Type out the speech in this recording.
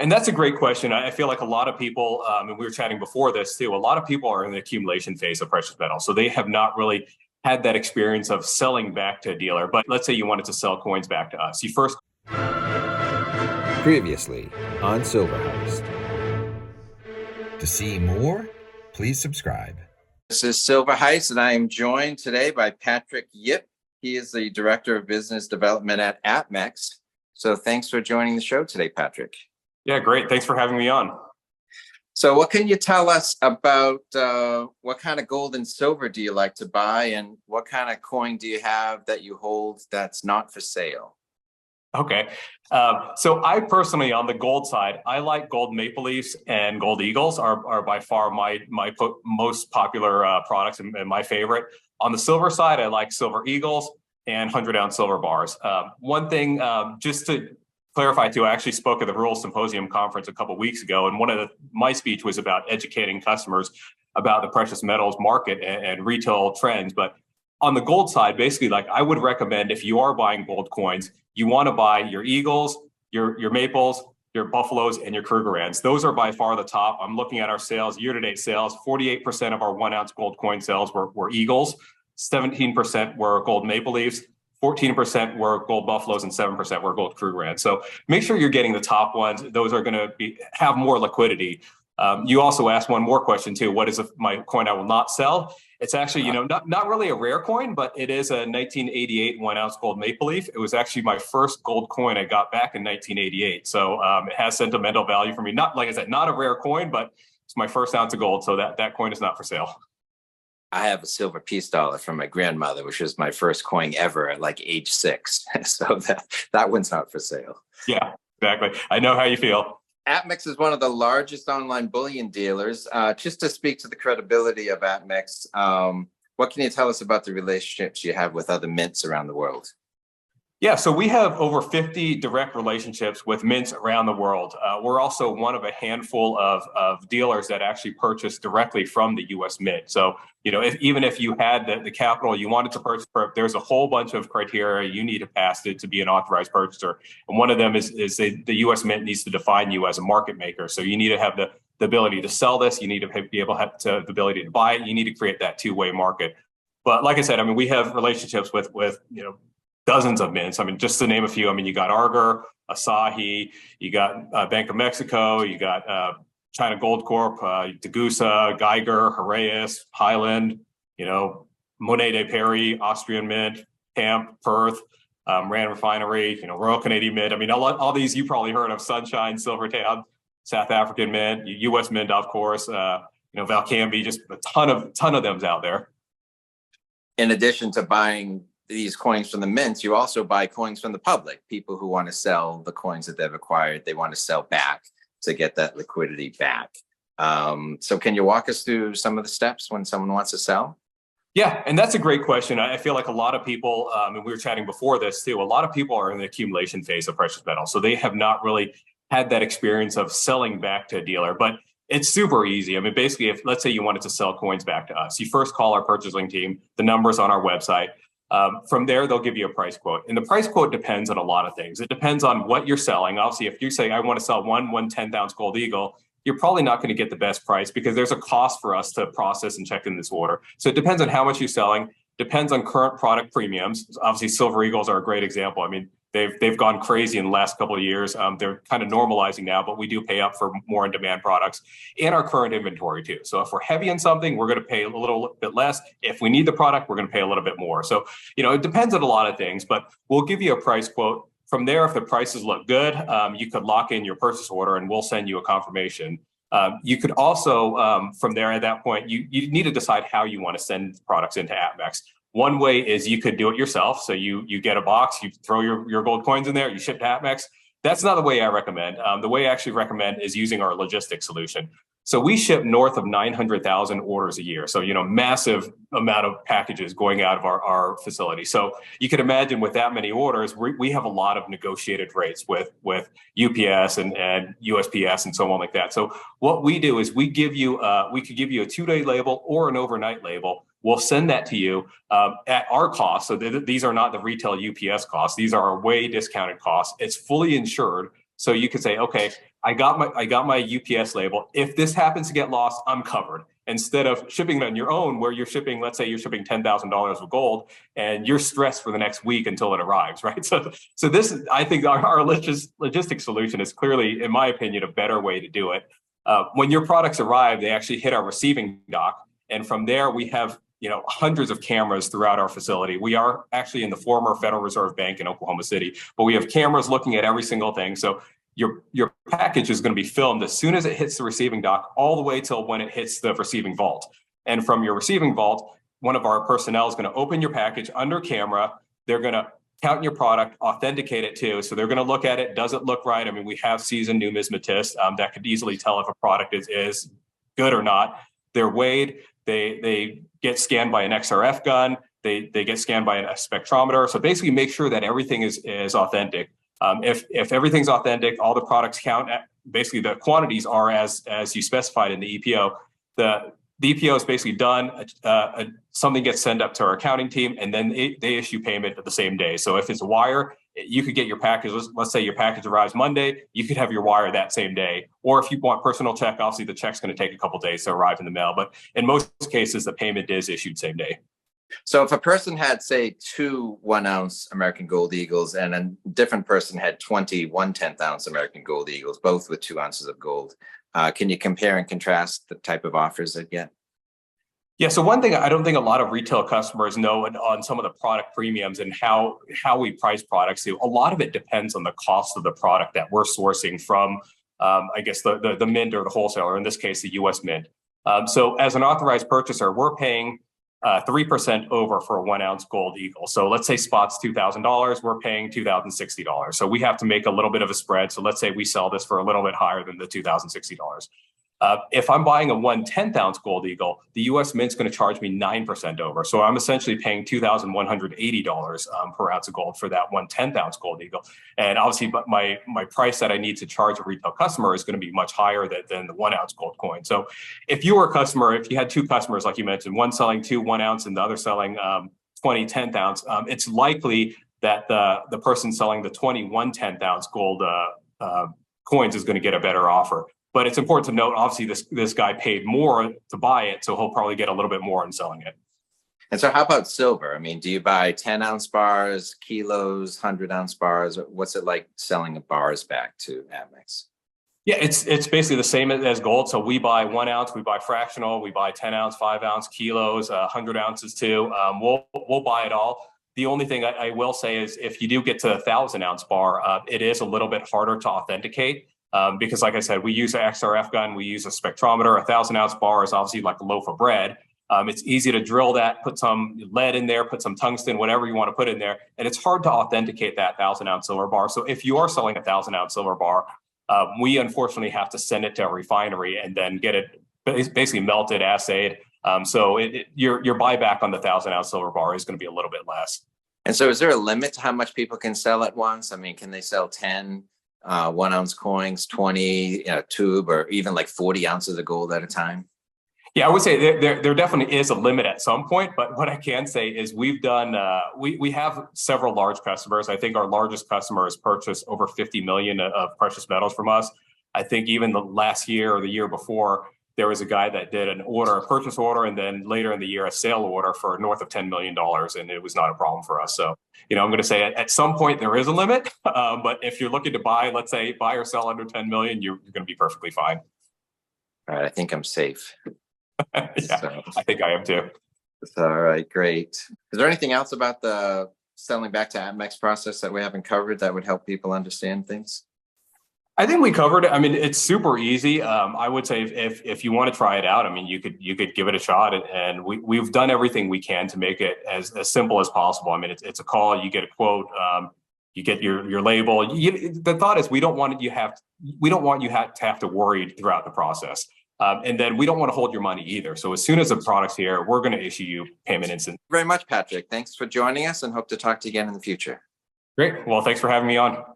And that's a great question. I feel like a lot of people, and we were chatting before this too, a lot of people are in the accumulation phase of precious metals. So they have not really had that experience of selling back to a dealer. But let's say you wanted to sell coins back to us. You first. Previously on Silver Heist. To see more, please subscribe. This is Silver Heist, and I am joined today by Patrick Yip. He is the Director of Business Development at APMEX. So thanks for joining the show today, Patrick. Yeah, great. Thanks for having me on. So what can you tell us about what kind of gold and silver do you like to buy, and what kind of coin do you have that you hold that's not for sale? Okay. So I personally, on the gold side, I like gold maple leafs and gold eagles are by far my most popular products and my favorite. On the silver side, I like silver eagles and 100-ounce silver bars. One thing, just to clarify too, I actually spoke at the Rural Symposium conference a couple of weeks ago, and my speech was about educating customers about the precious metals market and retail trends. But on the gold side, basically, like I would recommend if you are buying gold coins, you want to buy your eagles, your maples, your buffaloes, and your Krugerrands. Those are by far the top. I'm looking at our sales, year-to-date sales. 48% of our 1-ounce gold coin sales were eagles, 17% were gold maple leafs, 14% were gold buffaloes, and 7% were gold Krugerrands. So make sure you're getting the top ones. Those are going to have more liquidity. You also asked one more question too. What is my coin I will not sell? It's actually, not really a rare coin, but it is a 1988 1-ounce gold maple leaf. It was actually my first gold coin I got back in 1988. So it has sentimental value for me. Not, like I said, not a rare coin, but it's my first ounce of gold. So that coin is not for sale. I have a silver peace dollar from my grandmother, which was my first coin ever at like age 6. So that one's not for sale. Yeah, exactly. I know how you feel. APMEX is one of the largest online bullion dealers. Just to speak to the credibility of APMEX, what can you tell us about the relationships you have with other mints around the world? Yeah, so we have over 50 direct relationships with mints around the world. We're also one of a handful of dealers that actually purchase directly from the U.S. Mint. So, even if you had the capital you wanted to purchase, there's a whole bunch of criteria you need to pass to be an authorized purchaser. And one of them is the U.S. Mint needs to define you as a market maker. So you need to have the ability to sell this. You need to be able to have the ability to buy it. You need to create that two-way market. But like I said, we have relationships with dozens of mints. Just to name a few, you got Arger, Asahi, you got Bank of Mexico, you got China Gold Corp, Degussa, Geiger, Heraeus, Highland, Monet de Paris, Austrian Mint, Camp, Perth, Rand Refinery, Royal Canadian Mint. All these you probably heard of: Sunshine, Silvertown, South African Mint, U.S. Mint, of course. Valcambi, just a ton of them's out there. In addition to buying these coins from the mints, you also buy coins from the public. People who want to sell the coins that they've acquired, they want to sell back to get that liquidity back. So can you walk us through some of the steps when someone wants to sell? Yeah, and that's a great question. I feel like a lot of people, and we were chatting before this too, a lot of people are in the accumulation phase of precious metals. So they have not really had that experience of selling back to a dealer, but it's super easy. Basically, if let's say you wanted to sell coins back to us, you first call our purchasing team, the number's on our website. From there, they'll give you a price quote. And the price quote depends on a lot of things. It depends on what you're selling. Obviously, if you say, I want to sell one 10-ounce gold eagle, you're probably not going to get the best price because there's a cost for us to process and check in this order. So it depends on how much you're selling, depends on current product premiums. Obviously, silver eagles are a great example. They've gone crazy in the last couple of years. They're kind of normalizing now, but we do pay up for more in-demand products and our current inventory too. So if we're heavy on something, we're going to pay a little bit less. If we need the product, we're going to pay a little bit more. So, it depends on a lot of things, but we'll give you a price quote. From there, if the prices look good, you could lock in your purchase order and we'll send you a confirmation. You could also, from there at that point, you need to decide how you want to send products into APMEX. One way is you could do it yourself. So you get a box, you throw your gold coins in there, you ship to APMEX. That's not the way I recommend. The way I actually recommend is using our logistics solution. So we ship north of 900,000 orders a year. So, massive amount of packages going out of our facility. So you can imagine with that many orders, we have a lot of negotiated rates with UPS and USPS and so on like that. So what we do is we could give you a 2-day label or an overnight label. We'll send that to you at our cost. So these are not the retail UPS costs. These are our way discounted costs. It's fully insured. So you could say, okay, I got my UPS label. If this happens to get lost, I'm covered. Instead of shipping it on your own, where you're shipping, let's say you're shipping $10,000 of gold, and you're stressed for the next week until it arrives, right? So this is, I think, our logistics solution is clearly, in my opinion, a better way to do it. When your products arrive, they actually hit our receiving dock, and from there we have hundreds of cameras throughout our facility. We are actually in the former Federal Reserve Bank in Oklahoma City, but we have cameras looking at every single thing. So your package is going to be filmed as soon as it hits the receiving dock, all the way till when it hits the receiving vault. And from your receiving vault, one of our personnel is going to open your package under camera. They're going to count your product, authenticate it too. So they're going to look at it. Does it look right? I mean, we have seasoned numismatists that could easily tell if a product is good or not. They're weighed. They get scanned by an XRF gun. They get scanned by a spectrometer. So basically make sure that everything is authentic. If everything's authentic, all the products count, basically the quantities are as you specified in the EPO. The EPO is basically done. Something gets sent up to our accounting team, and then they issue payment the same day. So if it's a wire, you could get your package. Let's say your package arrives Monday, you could have your wire that same day. Or if you want personal check, obviously the check's going to take a couple of days to arrive in the mail. But in most cases, the payment is issued same day. So if a person had, say, 2 1-ounce American Gold Eagles, and a different person had 20 1/10-ounce American Gold Eagles, both with 2 ounces of gold, can you compare and contrast the type of offers they get? Yeah, so one thing I don't think a lot of retail customers know on some of the product premiums and how we price products, a lot of it depends on the cost of the product that we're sourcing from, I guess, the mint or the wholesaler, in this case, the US Mint. So as an authorized purchaser, we're paying 3% over for a 1-ounce gold eagle. So let's say spot's $2,000, we're paying $2,060. So we have to make a little bit of a spread. So let's say we sell this for a little bit higher than the $2,060. If I'm buying a 1/10-ounce gold eagle, the US Mint's going to charge me 9% over. So I'm essentially paying $2,180 per ounce of gold for that 1/10-ounce gold eagle. And obviously, but my price that I need to charge a retail customer is going to be much higher than the 1-ounce gold coin. So if you were a customer, if you had 2 customers, like you mentioned, one selling 2 1-ounce and the other selling 20 10th-ounce, it's likely that the person selling the 20 1/10-ounce gold coins is going to get a better offer. But it's important to note, obviously, this guy paid more to buy it, so he'll probably get a little bit more in selling it. And so how about silver? I mean, do you buy 10-ounce bars, kilos, 100-ounce bars? What's it like selling the bars back to APMEX? Yeah, it's basically the same as gold. So we buy 1 ounce, we buy fractional, we buy 10-ounce, 5-ounce, kilos, 100 ounces too. We'll buy it all. The only thing I will say is if you do get to a 1,000-ounce bar, it is a little bit harder to authenticate. Because like I said, we use an XRF gun, we use a spectrometer. A 1,000-ounce bar is obviously like a loaf of bread. It's easy to drill that, put some lead in there, put some tungsten, whatever you want to put in there. And it's hard to authenticate that 1,000-ounce silver bar. So if you are selling a 1,000-ounce silver bar, we unfortunately have to send it to a refinery and then get it basically melted, assayed. So your buyback on the 1,000-ounce silver bar is going to be a little bit less. And so is there a limit to how much people can sell at once? I mean, can they sell 10 1-ounce coins, 20 tube, or even like 40 ounces of gold at a time? Yeah, I would say there definitely is a limit at some point, but what I can say is we've done, we have several large customers. I think our largest customer has purchased over 50 million of precious metals from us. I think even the last year or the year before, there was a guy that did an order, a purchase order, and then later in the year, a sale order for north of $10 million, and it was not a problem for us. So, I'm going to say at some point there is a limit, but if you're looking to buy, let's say buy or sell under 10 million, you're going to be perfectly fine. All right, I think I'm safe. Yeah, so, I think I am too. All right, great. Is there anything else about the selling back to APMEX process that we haven't covered that would help people understand things? I think we covered it. I mean, it's super easy. I would say if you want to try it out, I mean, you could give it a shot, and we've done everything we can to make it as simple as possible. I mean, it's a call, you get a quote, you get your label. The thought is we don't want you to have to worry throughout the process, and then we don't want to hold your money either. So as soon as the product's here, we're going to issue you payment instant. Very much, Patrick. Thanks for joining us, and hope to talk to you again in the future. Great. Well, thanks for having me on.